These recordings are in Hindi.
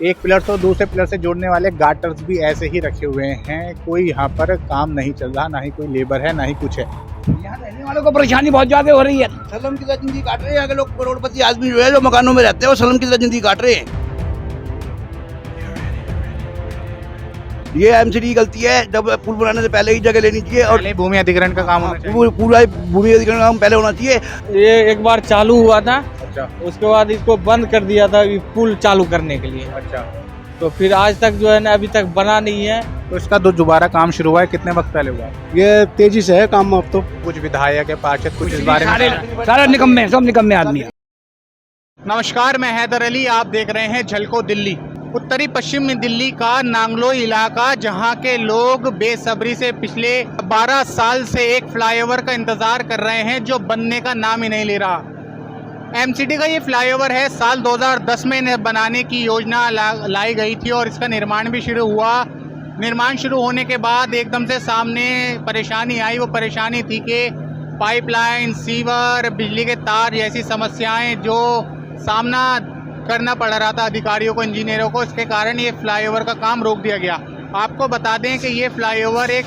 एक पिलर से दूसरे पिलर से जोड़ने वाले गाटर्स भी ऐसे ही रखे हुए हैं। कोई यहाँ पर काम नहीं चल रहा, ना ही कोई लेबर है, ना ही कुछ है। यहाँ रहने वालों को परेशानी बहुत ज्यादा हो रही है। सलम की जिंदगी काट रहे हैं यहाँ के लोग। करोड़पति आदमी जो है, जो मकानों में रहते हैं, वो सलम की जिंदगी काट रहे हैं। ये एमसीडी की गलती है। जब पुल बनाने से पहले ही जगह लेनी चाहिए और पहले भूमि अधिग्रहण का काम होना चाहिए। पूरा भूमि अधिग्रहण का काम पहले होना चाहिए। ये एक बार चालू हुआ था, अच्छा उसके बाद इसको बंद कर दिया था पुल चालू करने के लिए। अच्छा, तो फिर आज तक जो है ना अभी तक बना नहीं है। तो इसका दोबारा काम शुरू हुआ है, कितने वक्त पहले हुआ है? ये तेजी से है काम। अब तो कुछ विधायक है, पार्षद कुछ इस बारे में। सारे निकम्मे, सब निकम्मे आदमी है। नमस्कार, मैं हैदर अली, आप देख रहे हैं झलको दिल्ली। उत्तरी पश्चिमी दिल्ली का नांगलोई इलाका, जहां के लोग बेसब्री से पिछले 12 साल से एक फ्लाईओवर का इंतजार कर रहे हैं, जो बनने का नाम ही नहीं ले रहा। एमसीडी का ये फ्लाईओवर है। साल 2010 में इन्हें बनाने की योजना लाई गई थी और इसका निर्माण भी शुरू हुआ। निर्माण शुरू होने के बाद एकदम से सामने परेशानी आई। वो परेशानी थी कि पाइपलाइन, सीवर, बिजली के तार जैसी समस्याएं जो सामना करना पड़ रहा था अधिकारियों को, इंजीनियरों को। इसके कारण ये फ्लाईओवर का काम रोक दिया गया। आपको बता दें कि ये फ्लाईओवर एक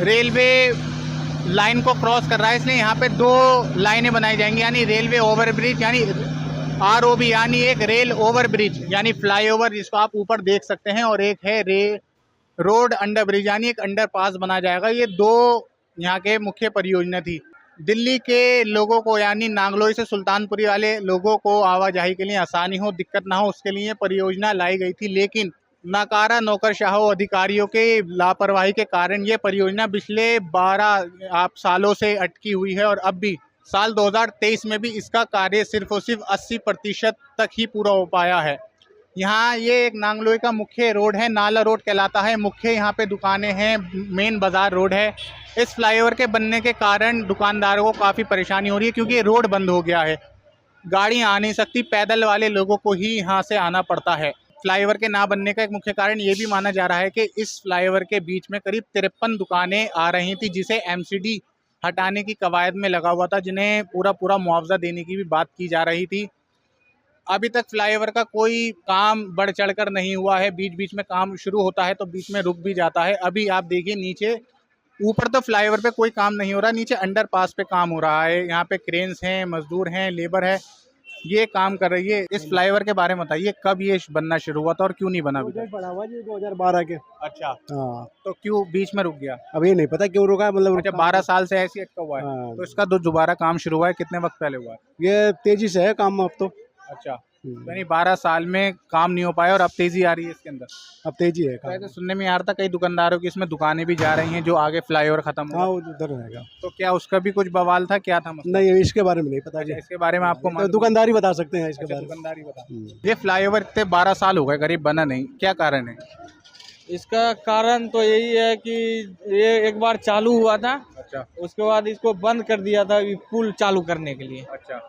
रेलवे लाइन को क्रॉस कर रहा है, इसलिए यहाँ पे 2 लाइनें बनाई जाएंगी, यानी रेलवे ओवरब्रिज, यानी आरओबी, यानी एक रेल ओवरब्रिज यानी फ्लाईओवर जिसको आप ऊपर देख सकते हैं, और एक है रोड अंडर ब्रिज यानी एक अंडरपास बना जाएगा। ये 2 यहाँ के मुख्य परियोजना थी। दिल्ली के लोगों को, यानी नांगलोई से सुल्तानपुरी वाले लोगों को आवाजाही के लिए आसानी हो, दिक्कत ना हो, उसके लिए परियोजना लाई गई थी। लेकिन नाकारा नौकरशाहों अधिकारियों के लापरवाही के कारण ये परियोजना पिछले 12 सालों से अटकी हुई है, और अब भी साल 2023 में भी इसका कार्य सिर्फ और सिर्फ 80% तक ही पूरा हो पाया है। यहाँ ये एक नांगलोई का मुख्य रोड है, नाला रोड कहलाता है। मुख्य यहाँ पे दुकानें हैं, मेन बाजार रोड है। इस फ्लाईओवर के बनने के कारण दुकानदारों को काफ़ी परेशानी हो रही है, क्योंकि रोड बंद हो गया है, गाड़ियाँ आ नहीं सकती, पैदल वाले लोगों को ही यहाँ से आना पड़ता है। फ्लाईओवर के ना बनने का एक मुख्य कारण ये भी माना जा रहा है कि इस फ्लाईओवर के बीच में करीब 53 दुकानें आ रही थी, जिसे एमसीडी हटाने की कवायद में लगा हुआ था, जिन्हें पूरा मुआवजा देने की भी बात की जा रही थी। अभी तक फ्लाईओवर का कोई काम बढ़ चढ़कर नहीं हुआ है। बीच बीच में काम शुरू होता है तो बीच में रुक भी जाता है। अभी आप देखिए नीचे, ऊपर तो फ्लाईओवर पे कोई काम नहीं हो रहा, नीचे अंडरपास पे काम हो रहा है। यहाँ पे क्रेन्स हैं, मजदूर हैं, लेबर है, ये काम कर रही है। इस फ्लाईओवर के बारे में बताइए, कब ये बनना शुरू हुआ था और क्यों नहीं बना अभी तक? बड़ा हुआ जी 2012 के। अच्छा, हाँ, तो क्यों बीच में रुक गया? अब ये नहीं पता क्यों रुका है। मतलब अच्छा, 12 साल से ऐसे ही अटका हुआ है। हाँ। तो इसका दोबारा काम शुरू हुआ है, कितने वक्त पहले हुआ है? ये तेजी से है काम। अब तो अच्छा, यानी 12 साल में काम नहीं हो पाया और अब तेजी आ रही है इसके अंदर। अब तेजी है तो काम। ऐसे सुनने में आ रहा था कई दुकानदारों की इसमें दुकानें भी जा रही हैं जो आगे फ्लाईओवर खत्म हाँ, हुआ। वो उधर रहेगा। तो क्या उसका भी कुछ बवाल था, क्या था मसला? नहीं, इसके बारे में नहीं पता जी। इसके बारे में आपको तो मालूम? दुकानदारी बता सकते हैं इसके अच्छा, बारे में। दुकानदारी बता। ये फ्लाईओवर इतने 12 साल हो गए करीब बना नहीं, क्या कारण है? इसका कारण तो यही है कि ये एक बार चालू हुआ था, अच्छा उसके बाद इसको बंद कर दिया था पुल चालू करने के लिए। अच्छा,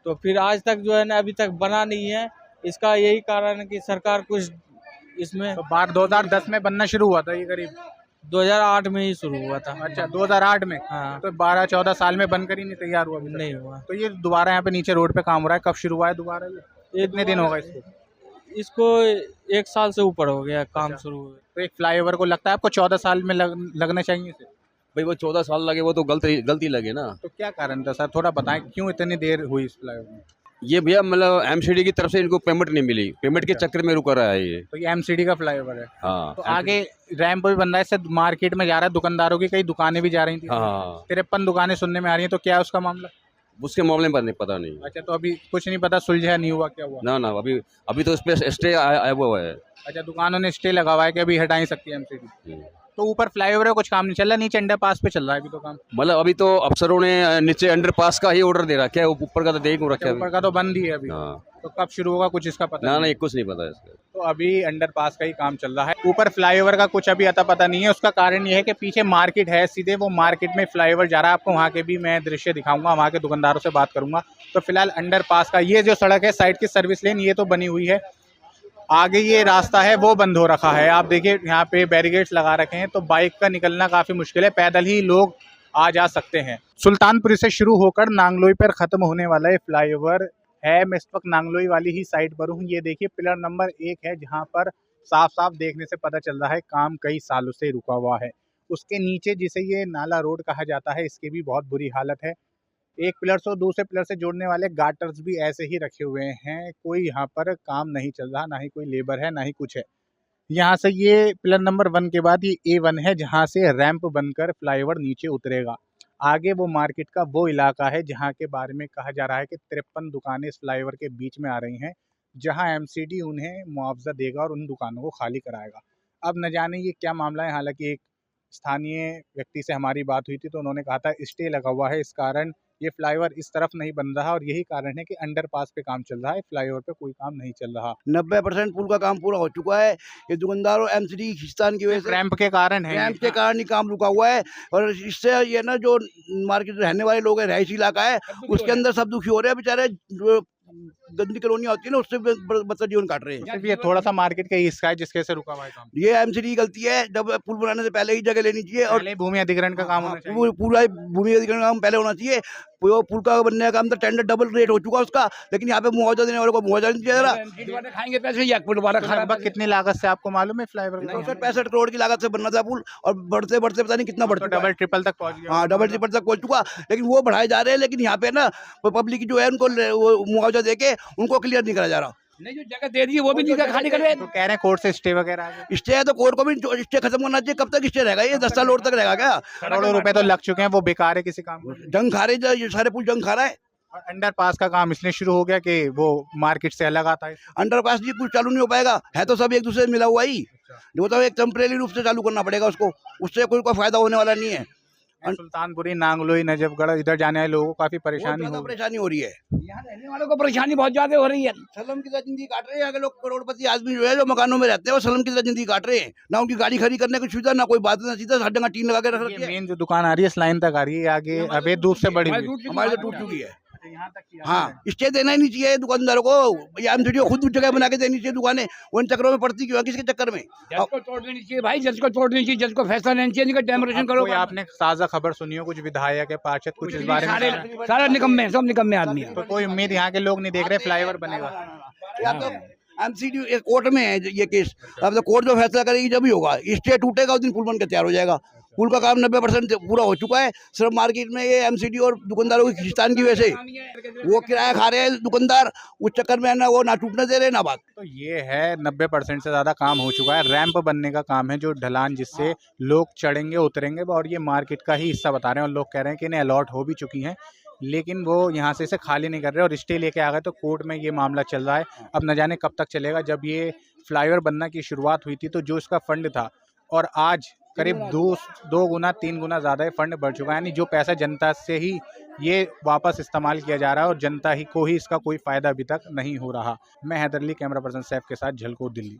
तो फिर आज तक जो है ना अभी तक बना नहीं है। इसका यही कारण है कि सरकार कुछ इसमें तो बार 2010 में बनना शुरू हुआ था ये करीब? 2008 में ही शुरू हुआ था। अच्छा, 2008 में। हाँ, तो 12-14 साल में बनकर ही नहीं तैयार हुआ अभी तक? नहीं हुआ। तो ये दोबारा यहाँ पे नीचे रोड पे काम हो रहा है, कब शुरू हुआ है दोबारा? ये कितने दिन होगा इसको? इसको 1 साल से ऊपर हो गया काम शुरू हुए। तो एक फ्लाईओवर को लगता है आपको 14 साल में लगना चाहिए इसे? भाई वो 14 साल लगे, वो तो गलती लगे ना। तो क्या कारण था सर, थोड़ा बताएं, क्यों इतनी देर हुई इस फ्लाईओवर में? ये भैया मतलब एमसीडी की तरफ से इनको पेमेंट नहीं मिली, पेमेंट के चक्कर में रुका रहा है ये। तो ये एमसीडी का फ्लाईओवर है। हाँ तो आगे रैंप भी बन रहा है, इससे मार्केट में जा रहा है, दुकानदारों की कई दुकानें भी जा रही थी। हाँ, 53 दुकानें सुनने में आ रही हैं, तो क्या है उसका मामला? उसके मामले में नहीं पता नहीं। अच्छा, तो अभी कुछ नहीं पता, सुलझा नहीं हुआ, क्या हुआ? ना अभी तो उस पर स्टे आया हुआ है। अच्छा, दुकानों ने स्टे लगा हुआ है कि अभी हटा ही सकती है एमसीडी। तो ऊपर फ्लाईओवर का कुछ काम नहीं चल रहा, नीचे अंडरपास पे चल रहा है अभी तो काम। मतलब अभी तो अफसरों ने नीचे अंडरपास का ही ऑर्डर दे रखा है, ऊपर का तो देख रखा है। ऊपर का तो बंद ही है अभी। हाँ, तो कब शुरू होगा कुछ इसका पता ना नहीं? नहीं, कुछ नहीं पता इसका। तो अभी अंडरपास का ही काम चल रहा है। ऊपर फ्लाईओवर का कुछ अभी अता पता नहीं है। उसका कारण ये है कि पीछे मार्केट है, सीधे वो मार्केट में फ्लाईओवर जा रहा है। आपको वहाँ के भी मैं दृश्य दिखाऊंगा, वहाँ के दुकानदारों से बात करूंगा। तो फिलहाल अंडरपास का ये जो सड़क है, साइड की सर्विस लेन, ये तो बनी हुई है। आगे ये रास्ता है वो बंद हो रखा है। आप देखिए यहाँ पे बैरिकेड्स लगा रखे हैं, तो बाइक का निकलना काफ़ी मुश्किल है, पैदल ही लोग आ जा सकते हैं। सुल्तानपुरी से शुरू होकर नांगलोई पर ख़त्म होने वाला ये फ्लाईओवर है। मैं इस वक्त नांगलोई वाली ही साइड पर हूँ। ये देखिए पिलर नंबर 1 है जहाँ पर साफ साफ देखने से पता चल रहा है काम कई सालों से रुका हुआ है। उसके नीचे जिसे ये नाला रोड कहा जाता है इसकी भी बहुत बुरी हालत है। एक पिलर से दूसरे पिलर से जोड़ने वाले गाटर्स भी ऐसे ही रखे हुए हैं। कोई यहाँ पर काम नहीं चल रहा, ना ही कोई लेबर है ना ही कुछ है। यहाँ से ये पिलर नंबर 1 के बाद ये A1 है जहाँ से रैंप बनकर फ्लाईओवर नीचे उतरेगा। आगे वो मार्केट का वो इलाका है जहाँ के बारे में कहा जा रहा है कि 53 दुकानें इस फ्लाईओवर के बीच में आ रही हैं, जहाँ MCD उन्हें मुआवजा देगा और उन दुकानों को खाली कराएगा। अब न जाने ये क्या मामला है। हालांकि एक स्थानीय व्यक्ति से हमारी बात हुई थी तो उन्होंने कहा था स्टे लगा हुआ है, इस कारण ये फ्लाईओवर इस तरफ नहीं बन रहा और यही कारण है कि अंडरपास पे काम चल रहा है, फ्लाईओवर पे कोई काम नहीं चल रहा। 90% पुल का काम पूरा हो चुका है। ये दुकानदार और MCD खिस्तान की वजह से, रैंप के कारण है, रैंप के कारण ही काम रुका हुआ है। और इससे ये ना जो मार्केट रहने वाले लोग हैं, रहायशी इलाका है, उसके अंदर सब दुखी हो रहे हैं बेचारे। जो गंदी कॉलोनियां होती है ना उससे बदतर जीवन काट रहे हैं। सिर्फ ये थोड़ा सा मार्केट का हिस्सा है जिसके से रुका हुआ है काम। ये MCD की गलती है। जब पुल बनाने से पहले ही जगह लेनी चाहिए और पहले भूमि अधिग्रहण का काम होना चाहिए। पूरा भूमि अधिग्रहण का काम पहले होना चाहिए। वो पुल का बनने का काम तो टेंडर डबल रेट हो चुका उसका, लेकिन यहाँ पे मुआवजा देने वालों को मुआवजा नहीं दिया जा रहा। खाएंगे पैसे या पुल वाला खा लगभग कितनी लागत से आपको मालूम है फ्लाईओवर? 65 करोड़ की लागत से बनना था पुल और बढ़ते बढ़ते पता नहीं कितना बढ़ चुका है। डबल ट्रिपल तक पहुंच गया। हाँ, डबल ट्रिपल तक पहुंच चुका, लेकिन वो बढ़ाए जा रहे हैं। लेकिन यहाँ पे ना पब्लिक जो है उनको वो मुआवजा देके उनको क्लियर नहीं करा जा रहा। नहीं, जो जगह दे दी है वो भी नहीं खाली कर रहे। तो कह रहे हैं कोर्ट से स्टे वगैरह आ गए। स्टे है तो कोर्ट को भी स्टे खत्म करना चाहिए। कब तक स्टे रहेगा? ये 10 साल और तक रहेगा क्या? करोड़ों रुपए तो लग चुके हैं, वो बेकार है किसी काम को। जंग खा रहे, ये सारे पुल जंग खा रहा है। और अंडरपास का काम इसलिए शुरू हो गया कि वो मार्केट से अलग आता है। अंडरपास जी कुछ चालू नहीं हो पाएगा, है तो सब एक दूसरे से मिला हुआ ही। जो तो एक टेम्परेरी रूप से चालू करना पड़ेगा उसको, उससे कोई फायदा होने वाला नहीं है। सुल्तानपुरी, नांगलोई, नजफगढ़ इधर जाने वाले लोगों को काफी परेशानी हो रही है। यहाँ रहने वालों को परेशानी बहुत ज्यादा हो रही है। सलम की तरह जिंदगी काट रहे हैं। अगर लोग करोड़पति आदमी जो है जो मकानों में रहते हैं वो सलम की तरह जिंदगी काट रहे हैं। ना उनकी गाड़ी खड़ी करने की सुविधा, ना कोई बात, ना सीधा हर जगह टीन लगा के रख रखी है। मेन जो दुकान आ रही है इस लाइन तक आ रही है, आगे अवैध रूप से बढ़ी हुई। हमारी तो टूट चुकी है। हाँ, स्टे देना ही नहीं चाहिए दुकानदारों को। MCD खुद जगह बना के देनी चाहिए दुकानें। उन चक्करों में पड़ती क्यों है? किसके चक्कर में? जज को तोड़ देनी चाहिए भाई, जज को तोड़ देनी चाहिए, जज को फैसला लेना चाहिए, डेमोलिशन करो। कोई आपने ताजा खबर सुनी हो? कुछ विधायक है, पार्षद कुछ इस बारे में? सारे निकम्मे, सब निकम्मे आदमी है। तो कोई उम्मीद यहाँ के लोग नहीं देख रहे फ्लाईओवर बनेगा? या तो MCD कोर्ट में है ये केस। अब तो कोर्ट जो फैसला करेगी जब ही होगा। स्टे टूटेगा उस दिन पुल बन के तैयार हो जाएगा। पुल का काम 90% पूरा हो चुका है। सिर्फ मार्केट में ये MCD और दुकानदारों की खिंचातान की वजह से वो किराया खा रहे हैं दुकानदार। उस चक्कर में ना वो ना टूटने दे रहे ना बात। तो ये है 90% से ज़्यादा काम हो चुका है। रैंप बनने का काम है, जो ढलान जिससे लोग चढ़ेंगे उतरेंगे, और ये मार्केट का ही हिस्सा बता रहे हैं। और लोग कह रहे हैं कि इन्हें अलॉट हो भी चुकी हैं, लेकिन वो यहाँ से इसे खाली नहीं कर रहे और स्टे लेके आ गए। तो कोर्ट में ये मामला चल रहा है। अब न जाने कब तक चलेगा। जब ये फ्लाईओवर बनना की शुरुआत हुई थी तो जो इसका फंड था, और आज करीब 2 गुना 3 गुना ज़्यादा फंड बढ़ चुका है। यानी जो पैसा जनता से ही ये वापस इस्तेमाल किया जा रहा है और जनता ही को ही इसका कोई फ़ायदा अभी तक नहीं हो रहा। मैं हैदर अली, कैमरा पर्सन सैफ के साथ, झलको दिल्ली।